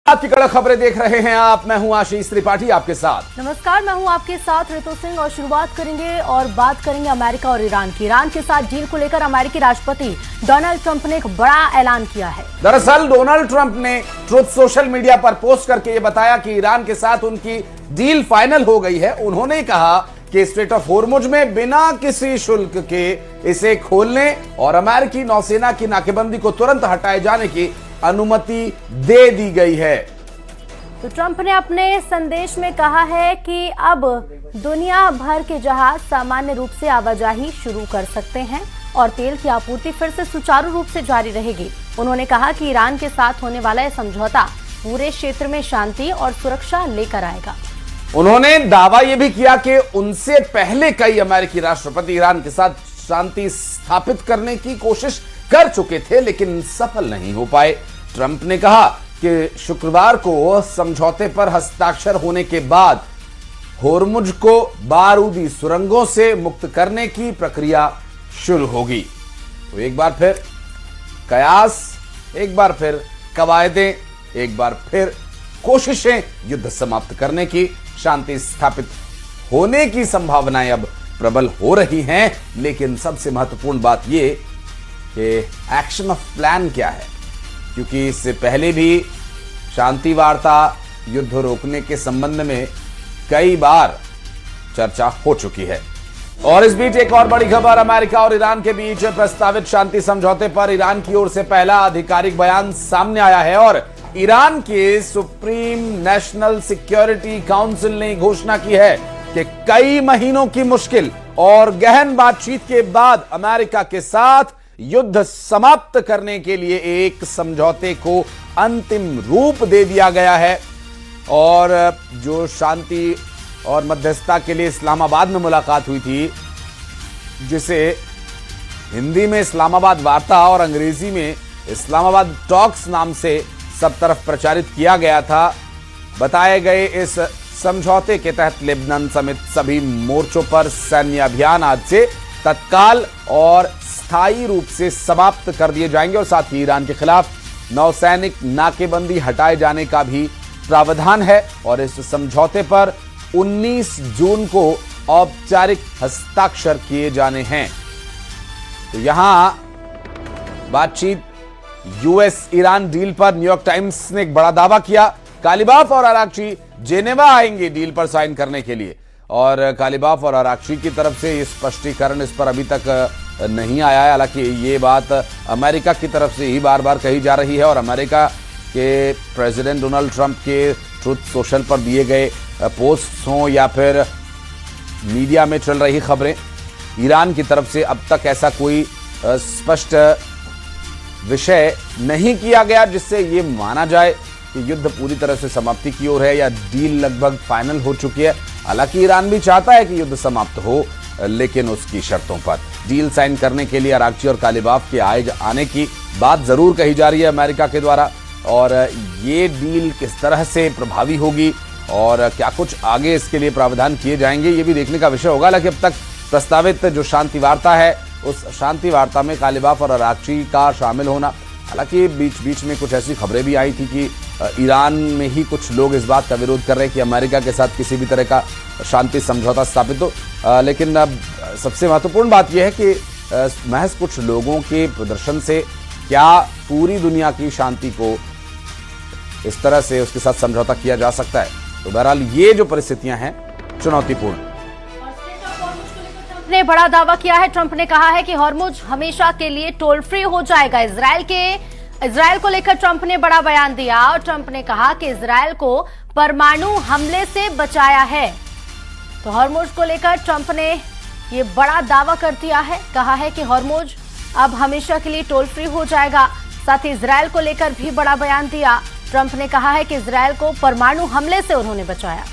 आपकी कड़क खबरें देख रहे हैं आप। मैं हूं आशीष त्रिपाठी आपके साथ। नमस्कार, मैं हूं आपके साथ ऋतु सिंह और शुरुआत करेंगे और बात करेंगे अमेरिका और ईरान की। ईरान के साथ डील को लेकर अमेरिकी राष्ट्रपति डोनाल्ड ट्रंप ने एक बड़ा ऐलान किया है। दरअसल डोनाल्ड ट्रंप ने ट्रुथ सोशल मीडिया पर पोस्ट करके ये बताया कि ईरान के साथ उनकी डील फाइनल हो गई है। उन्होंने कहा कि स्ट्रेट ऑफ होर्मुज में बिना किसी शुल्क के इसे खोलने और अमेरिकी नौसेना की नाकेबंदी को तुरंत हटाए जाने की अनुमति दे दी गई है। तो ट्रंप ने अपने संदेश में कहा है कि अब दुनिया भर के जहाज सामान्य रूप से आवाजाही शुरू कर सकते हैं और तेल की आपूर्ति फिर से सुचारू रूप से जारी रहेगी। उन्होंने कहा कि ईरान के साथ होने वाला यह समझौता पूरे क्षेत्र में शांति और सुरक्षा लेकर आएगा। उन्होंने दावा यह भी किया कि उनसे पहले कई अमेरिकी राष्ट्रपति ईरान के साथ शांति स्थापित करने की कोशिश कर चुके थे, लेकिन सफल नहीं हो पाए। ट्रंप ने कहा कि शुक्रवार को समझौते पर हस्ताक्षर होने के बाद होर्मुज को बारूदी सुरंगों से मुक्त करने की प्रक्रिया शुरू होगी। तो एक बार फिर कयास, एक बार फिर कवायदें, एक बार फिर कोशिशें युद्ध समाप्त करने की, शांति स्थापित होने की संभावनाएं अब प्रबल हो रही हैं। लेकिन सबसे महत्वपूर्ण बात यह कि एक्शन ऑफ प्लान क्या है, क्योंकि इससे पहले भी शांति वार्ता, युद्ध रोकने के संबंध में कई बार चर्चा हो चुकी है। और इस बीच एक और बड़ी खबर, अमेरिका और ईरान के बीच प्रस्तावित शांति समझौते पर ईरान की ओर से पहला आधिकारिक बयान सामने आया है और ईरान के सुप्रीम नेशनल सिक्योरिटी काउंसिल ने घोषणा की है कि कई महीनों की मुश्किल और गहन बातचीत के बाद अमेरिका के साथ युद्ध समाप्त करने के लिए एक समझौते को अंतिम रूप दे दिया गया है। और जो शांति और मध्यस्थता के लिए इस्लामाबाद में मुलाकात हुई थी, जिसे हिंदी में इस्लामाबाद वार्ता और अंग्रेजी में इस्लामाबाद टॉक्स नाम से सब तरफ प्रचारित किया गया था, बताए गए इस समझौते के तहत लेबनान समेत सभी मोर्चों पर सैन्य अभियान आज से तत्काल और स्थायी रूप से समाप्त कर दिए जाएंगे और साथ ही ईरान के खिलाफ नौसैनिक नाकेबंदी हटाए जाने का भी प्रावधान है। और इस समझौते पर 19 जून को औपचारिक हस्ताक्षर किए जाने हैं। तो यहां बातचीत यूएस ईरान डील पर न्यूयॉर्क टाइम्स ने एक बड़ा दावा किया। कालिबाफ और आरागची जेनेवा आएंगे डील पर साइन करने के लिए, और कालिबाफ और आरागची की तरफ से स्पष्टीकरण इस पर अभी तक नहीं आया है। हालांकि ये बात अमेरिका की तरफ से ही बार बार कही जा रही है और अमेरिका के प्रेसिडेंट डोनाल्ड ट्रंप के ट्रुथ सोशल पर दिए गए पोस्ट हों या फिर मीडिया में चल रही खबरें, ईरान की तरफ से अब तक ऐसा कोई स्पष्ट विषय नहीं किया गया जिससे ये माना जाए कि युद्ध पूरी तरह से समाप्ति की ओर है या डील लगभग फाइनल हो चुकी है। हालांकि ईरान भी चाहता है कि युद्ध समाप्त हो, लेकिन उसकी शर्तों पर। डील साइन करने के लिए आरागची और कालिबाफ के आने की बात जरूर कही जा रही है अमेरिका के द्वारा, और ये डील किस तरह से प्रभावी होगी और क्या कुछ आगे इसके लिए प्रावधान किए जाएंगे, ये भी देखने का विषय होगा। हालांकि अब तक प्रस्तावित जो शांति वार्ता है, उस शांति वार्ता में कालिबाफ और आरागची का शामिल होना, हालांकि बीच बीच में कुछ ऐसी खबरें भी आई थी कि ईरान में ही कुछ लोग इस बात का विरोध कर रहे हैं कि अमेरिका के साथ किसी भी तरह का शांति समझौता स्थापित हो। लेकिन अब सबसे महत्वपूर्ण बात यह है कि महज कुछ लोगों के प्रदर्शन से क्या पूरी दुनिया की शांति को इस तरह से उसके साथ समझौता किया जा सकता है। तो बहरहाल ये जो परिस्थितियां हैं चुनौतीपूर्ण। ने बड़ा दावा किया है। ट्रंप ने कहा है कि हॉर्मुज हमेशा के लिए टोल फ्री हो जाएगा। इजराइल को लेकर ट्रंप ने बड़ा बयान दिया और ट्रंप ने कहा कि इजराइल को परमाणु हमले से बचाया है। तो हॉर्मुज को लेकर ट्रंप ने ये बड़ा दावा कर दिया है, कहा है कि हॉर्मुज अब हमेशा के लिए टोल फ्री हो जाएगा। साथ ही इजराइल को लेकर भी बड़ा बयान दिया। ट्रंप ने कहा है कि इजराइल को परमाणु हमले से उन्होंने बचाया।